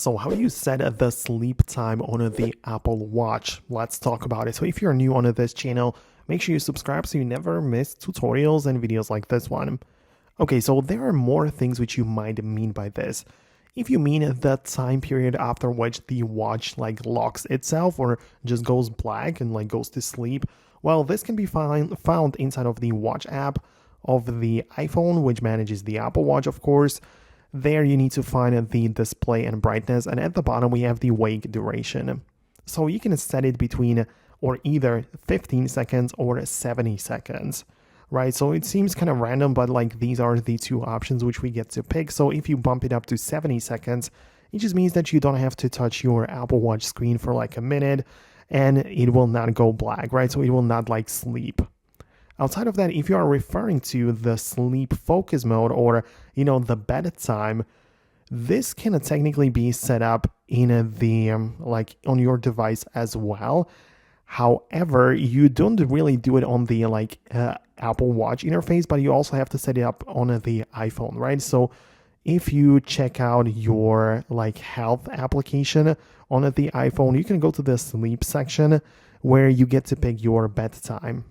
So how do you set the sleep time on the Apple Watch? Let's talk about it. So if you're new on this channel, make sure you subscribe so you never miss tutorials and videos like this one. Okay, so there are more things which you might mean by this. If you mean the time period after which the watch locks itself or just goes black and goes to sleep, well, this can be found inside of the watch app of the iPhone, which manages the Apple Watch, of course. There you need to find the display and brightness, and at the bottom we have the wake duration. So you can set it between or either 15 seconds or 70 seconds, right? So it seems kind of random, but these are the two options which we get to pick. So if you bump it up to 70 seconds, it just means that you don't have to touch your Apple Watch screen for a minute, and it will not go black, right? So it will not sleep. Outside of that, if you are referring to the sleep focus mode or, the bedtime, this can technically be set up in the, on your device as well. However, you don't really do it on the, Apple Watch interface, but you also have to set it up on the iPhone, right? So if you check out your, health application on the iPhone, you can go to the sleep section where you get to pick your bedtime.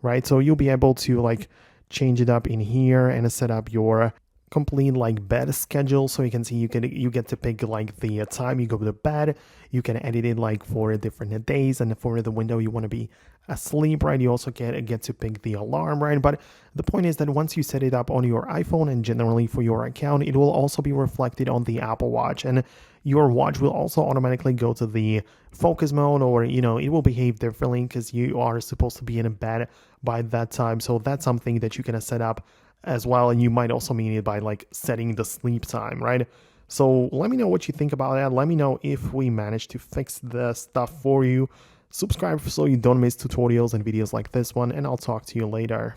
Right, so you'll be able to change it up in here and set up your complete bed schedule. So you can see you get to pick the time you go to bed. You can edit it for different days and for the window you want to be asleep, right? You also get to pick the alarm, right? But the point is that once you set it up on your iPhone and generally for your account, it will also be reflected on the Apple Watch, and your watch will also automatically go to the focus mode, or it will behave differently because you are supposed to be in bed by that time. So that's something that you can set up as well, and you might also mean it by setting the sleep time, right? So let me know what you think about that. Let me know if we managed to fix the stuff for you. Subscribe so you don't miss tutorials and videos like this one, and I'll talk to you later.